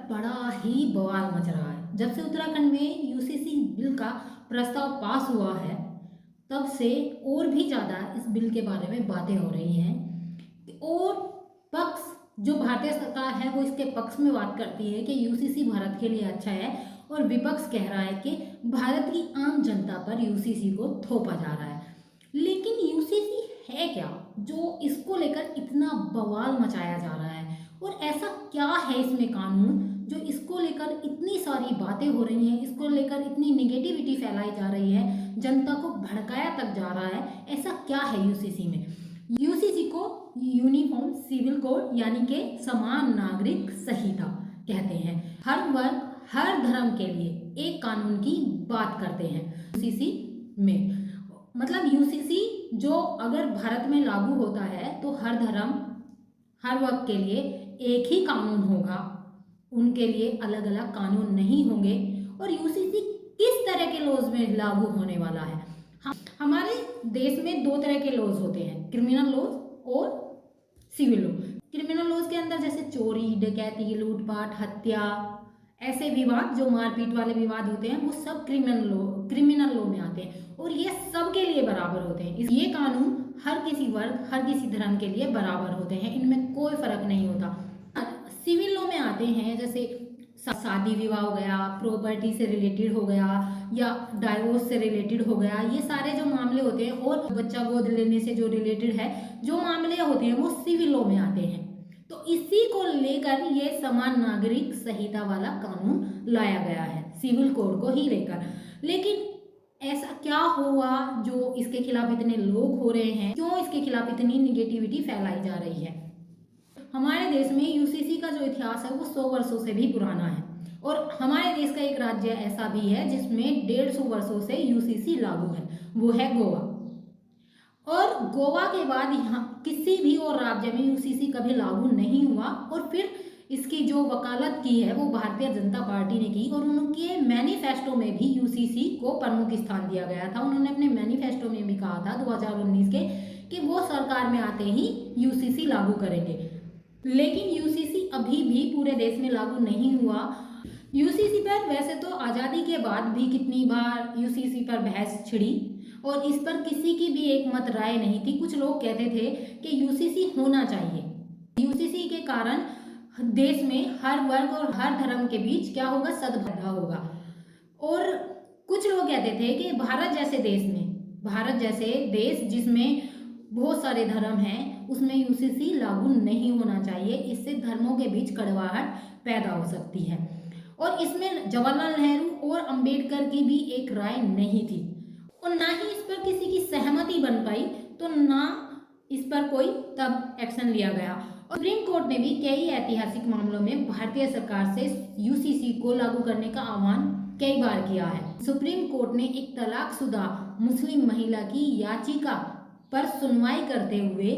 बड़ा ही बवाल मच रहा है। जब से उत्तराखंड में यूसीसी बिल का प्रस्ताव पास हुआ है, तब से और भी ज़्यादा इस बिल के बारे में बातें हो रही हैं और पक्ष जो भारतीय सरकार है वो इसके पक्ष में बात करती है कि यूसीसी भारत के लिए अच्छा है, और विपक्ष कह रहा है कि भारत की आम जनता पर यूसीसी को थोपा जा रहा है। लेकिन यूसीसी है क्या जो इसको लेकर इतना बवाल मचाया जा रहा है, और ऐसा क्या है इसमें कानून जो इसको लेकर इतनी सारी बातें हो रही हैं, इसको लेकर इतनी निगेटिविटी फैलाई जा रही है, जनता को भड़काया तक जा रहा है। ऐसा क्या है यूसीसी में? यूसीसी को यूनिफॉर्म सिविल कोड यानी कि समान नागरिक संहिता कहते हैं। हर वर्ग हर धर्म के लिए एक कानून की बात करते हैं यूसीसी में। मतलब यूसीसी जो अगर भारत में लागू होता है तो हर धर्म हर वर्ग के लिए एक ही कानून होगा, उनके लिए अलग अलग कानून नहीं होंगे। और यूसीसी किस तरह के लॉज में लागू होने वाला है? हमारे देश में दो तरह के लॉज होते हैं, क्रिमिनल लॉज और सिविल लॉ। क्रिमिनल लॉज के अंदर जैसे चोरी, डकैती, लूटपाट, हत्या, ऐसे विवाद जो मारपीट वाले विवाद होते हैं वो सब क्रिमिनल लॉ में आते हैं, और ये सबके लिए बराबर होते हैं। ये कानून हर किसी वर्ग हर किसी धर्म के लिए बराबर होते हैं, इनमें कोई फर्क नहीं होता। सिविल लॉ में आते हैं जैसे शादी विवाह हो गया, प्रॉपर्टी से रिलेटेड हो गया, या डाइवोर्स से रिलेटेड हो गया, ये सारे जो मामले होते हैं, और बच्चा गोद लेने से जो रिलेटेड है जो मामले होते हैं वो सिविल लॉ में आते हैं। तो इसी को लेकर ये समान नागरिक संहिता वाला कानून लाया गया है, सिविल कोड को ही लेकर। लेकिन ऐसा क्या हुआ जो इसके खिलाफ इतने लोग हो रहे हैं, क्यों इसके खिलाफ इतनी निगेटिविटी फैलाई जा रही है? हमारे देश में यूसीसी का जो इतिहास है वो 100 वर्षों से भी पुराना है, और हमारे देश का एक राज्य ऐसा भी है जिसमें 150 वर्षों से यूसीसी लागू है, वो है गोवा। और गोवा के बाद यहाँ किसी भी और राज्य में यूसीसी कभी लागू नहीं हुआ, और फिर इसकी जो वकालत की है वो भारतीय जनता पार्टी ने की, और उनके मैनिफेस्टो में भी यूसीसी को प्रमुख स्थान दिया गया था। उन्होंने अपने मैनिफेस्टो में भी कहा था 2019 के कि वो सरकार में आते ही यूसीसी लागू करेंगे। लेकिन यूसीसी अभी भी पूरे देश में लागू नहीं हुआ। यूसीसी पर वैसे तो आज़ादी के बाद भी कितनी बार यूसीसी पर बहस छिड़ी, और इस पर किसी की भी एक मत राय नहीं थी। कुछ लोग कहते थे कि यूसीसी होना चाहिए, यूसीसी के कारण देश में हर वर्ग और हर धर्म के बीच क्या होगा, सद्भाव होगा। और कुछ लोग कहते थे कि भारत जैसे देश जिसमें बहुत सारे धर्म हैं, उसमें यूसीसी लागू नहीं होना चाहिए, इससे धर्मों के बीच कड़वाहट पैदा हो सकती है। और इसमें जवाहरलाल नेहरू और अंबेडकर की भी एक राय नहीं थी, और ना ही इस पर किसी की सहमति बन पाई, तो ना इस पर कोई तब एक्शन लिया गया। और सुप्रीम कोर्ट ने भी कई ऐतिहासिक मामलों में भारतीय सरकार से यूसीसी को लागू करने का आह्वान कई बार किया है। सुप्रीम कोर्ट ने एक तलाकशुदा मुस्लिम महिला की याचिका पर सुनवाई करते हुए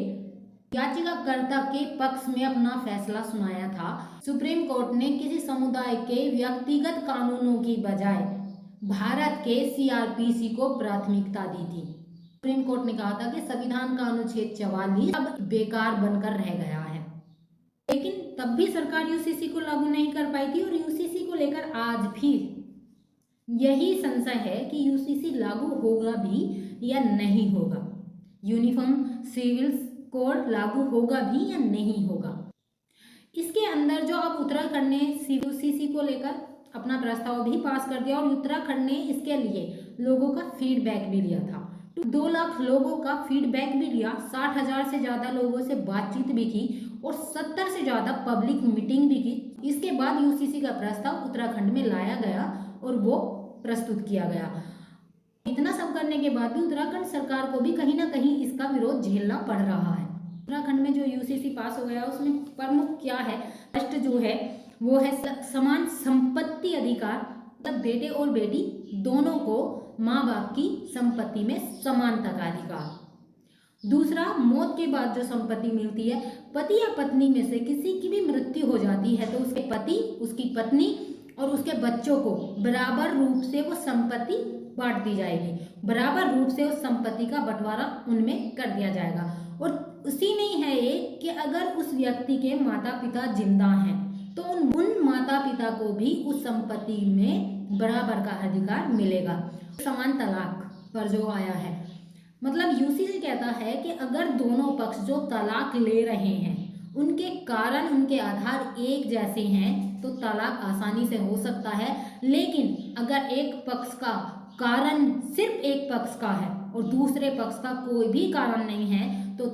याचिकाकर्ता के पक्ष में अपना फैसला सुनाया था। सुप्रीम कोर्ट ने किसी समुदाय के व्यक्तिगत कानूनों की बजाय भारत के सीआरपीसी को प्राथमिकता दी थी। सुप्रीम कोर्ट ने कहा था कि संविधान का अनुच्छेद 44 अब बेकार बनकर रह गया है। लेकिन तब भी सरकार यूसीसी को लागू नहीं कर पाई थी, और यूसीसी को लेकर आज भी यही संशय है कि यूसीसी लागू होगा भी या नहीं होगा, यूनिफॉर्म सिविल कोड लागू होगा भी या नहीं होगा। इसके अंदर जो अब उत्तराखंड ने यूसीसी को लेकर अपना प्रस्ताव भी पास कर दिया, और उत्तराखंड ने इसके लिए लोगों का फीडबैक भी लिया था। 2 लाख लोगों का फीडबैक भी लिया, 60,000 से ज़्यादा लोगों से बातचीत भी की, और 70 से ज़्यादा पब्लिक मीटिंग भी की। इसके बाद यूसीसी का प्रस्ताव उत्तराखंड में लाया गया और वो प्रस्तुत किया गया। इतना सब करने के बाद भी उत्तराखंड सरकार को भी कहीं ना कहीं इसका विरोध झेलना पड़ रहा है। उत्तराखंड में जो यूसीसी पास हो गया उसमें प्रमुख क्या है, फर्स्ट जो है वो है समान संपत्ति अधिकार, तब बेटे और बेटी दोनों को माँ बाप की संपत्ति में समानता का अधिकार। दूसरा, मौत के बाद जो संपत्ति मिलती है, पति या पत्नी में से किसी की भी मृत्यु हो जाती है तो उसके पति, उसकी पत्नी और उसके बच्चों को बराबर रूप से वो संपत्ति बांट दी जाएगी, बराबर रूप से उस संपत्ति का बंटवारा उनमें कर दिया जाएगा। और उसी में है ये कि अगर उस व्यक्ति के माता पिता जिंदा हैं तो उन माता पिता पिता को भी उस संपत्ति में बराबर का अधिकार मिलेगा। समान तलाक पर जो आया है, मतलब यूसीसी कहता है कि अगर दोनों पक्ष जो तलाक ले रहे हैं उनके कारण, उनके आधार एक जैसे हैं तो तलाक आसानी से हो सकता है। लेकिन अगर एक पक्ष का कारण सिर्फ एक पक्ष का है और दूसरे पक्ष का कोई भी कारण नहीं है तो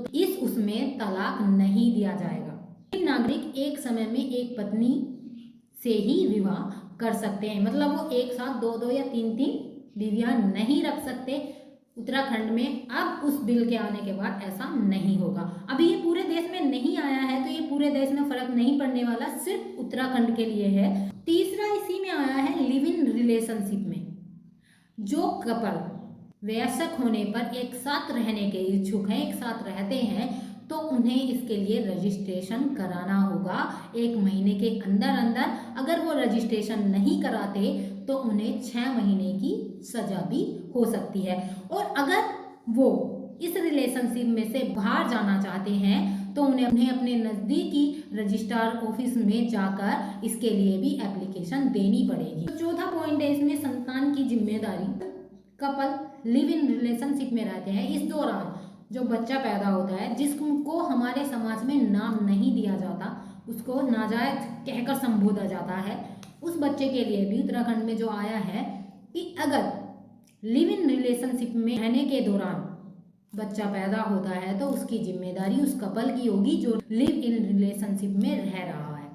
उसमें तलाक नहीं दिया जाएगा। नागरिक एक समय में एक पत्नी से ही विवाह कर सकते हैं, मतलब वो एक साथ दो या तीन बीवियां नहीं रख सकते। उत्तराखंड में अब उस बिल के आने के बाद ऐसा नहीं होगा। अभी ये पूरे देश में नहीं आया है तो ये पूरे देश में फर्क नहीं पड़ने वाला, सिर्फ उत्तराखंड के लिए है। तीसरा इसी में आया है लिव इन रिलेशनशिप में जो कपल वयस्क होने पर एक साथ रहने के इच्छुक हैं, एक साथ रहते हैं, तो उन्हें इसके लिए रजिस्ट्रेशन कराना होगा 1 महीने के अंदर अंदर। अगर वो रजिस्ट्रेशन नहीं कराते तो उन्हें 6 महीने की सजा भी हो सकती है। और अगर वो इस रिलेशनशिप में से बाहर जाना चाहते हैं तो उन्हें अपने नज़दीकी रजिस्ट्रार ऑफिस में जाकर इसके लिए भी एप्लीकेशन देनी पड़ेगी। तो चौथा पॉइंट है इसमें संतान की जिम्मेदारी। कपल लिव इन रिलेशनशिप में रहते हैं, इस दौरान जो बच्चा पैदा होता है जिसको हमारे समाज में नाम नहीं दिया जाता, उसको नाजायज कहकर संबोधा जाता है, उस बच्चे के लिए भी उत्तराखंड में जो आया है कि अगर लिव इन रिलेशनशिप में रहने के दौरान बच्चा पैदा होता है तो उसकी जिम्मेदारी उस कपल की होगी जो लिव इन रिलेशनशिप में रह रहा है,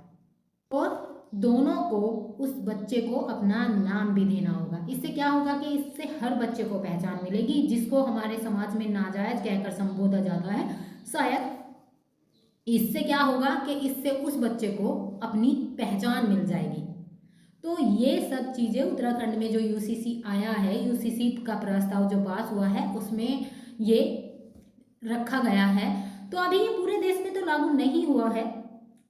और दोनों को उस बच्चे को अपना नाम भी देना होगा। इससे क्या होगा कि इससे हर बच्चे को पहचान मिलेगी जिसको हमारे समाज में नाजायज कहकर संबोधा जाता है। शायद इससे क्या होगा कि इससे उस बच्चे को अपनी पहचान मिल जाएगी। तो ये सब चीज़ें उत्तराखंड में जो यूसीसी आया है, यूसीसी का प्रस्ताव जो पास हुआ है उसमें ये रखा गया है। तो अभी ये पूरे देश में तो लागू नहीं हुआ है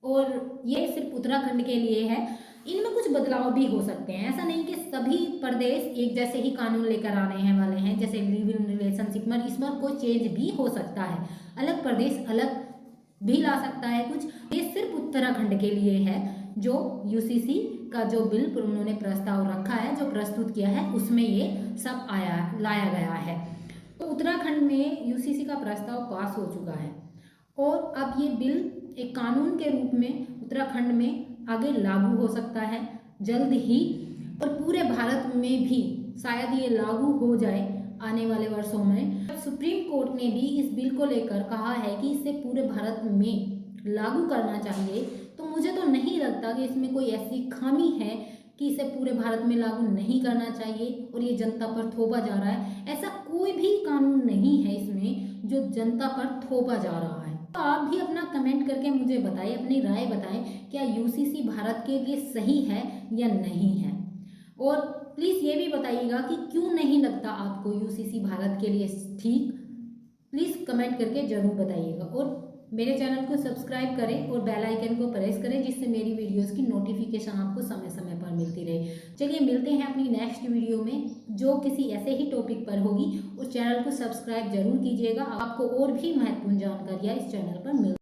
और ये सिर्फ उत्तराखंड के लिए है। इनमें कुछ बदलाव भी हो सकते हैं, ऐसा नहीं कि सभी प्रदेश एक जैसे ही कानून लेकर आने हैं वाले हैं। जैसे लिव इन रिलेशनशिप में इसमें कोई चेंज भी हो सकता है, अलग प्रदेश अलग भी ला सकता है कुछ। ये सिर्फ उत्तराखंड के लिए है जो यूसीसी का जो बिल उन्होंने प्रस्ताव रखा है, जो प्रस्तुत किया है, उसमें ये सब लाया गया है। तो उत्तराखंड में यूसीसी का प्रस्ताव पास हो चुका है और अब ये बिल एक कानून के रूप में उत्तराखंड में आगे लागू हो सकता है जल्द ही, और पूरे भारत में भी शायद ये लागू हो जाए आने वाले वर्षों में। सुप्रीम कोर्ट ने भी इस बिल को लेकर कहा है कि इसे पूरे भारत में लागू करना चाहिए। तो मुझे तो नहीं लगता कि इसमें कोई ऐसी खामी है कि इसे पूरे भारत में लागू नहीं करना चाहिए और ये जनता पर थोपा जा रहा है। ऐसा कोई भी कानून नहीं है इसमें जो जनता पर थोपा जा रहा है। तो आप भी अपना कमेंट करके मुझे बताइए, अपनी राय बताएं, क्या यूसीसी भारत के लिए सही है या नहीं है। और प्लीज़ ये भी बताइएगा कि क्यों नहीं लगता आपको यूसीसी भारत के लिए ठीक। प्लीज़ कमेंट करके ज़रूर बताइएगा और मेरे चैनल को सब्सक्राइब करें और बेल आइकन को प्रेस करें जिससे मेरी वीडियोस की नोटिफिकेशन आपको समय समय पर मिलती रहे। चलिए मिलते हैं अपनी नेक्स्ट वीडियो में जो किसी ऐसे ही टॉपिक पर होगी, और चैनल को सब्सक्राइब जरूर कीजिएगा। आपको और भी महत्वपूर्ण जानकारियाँ इस चैनल पर मिल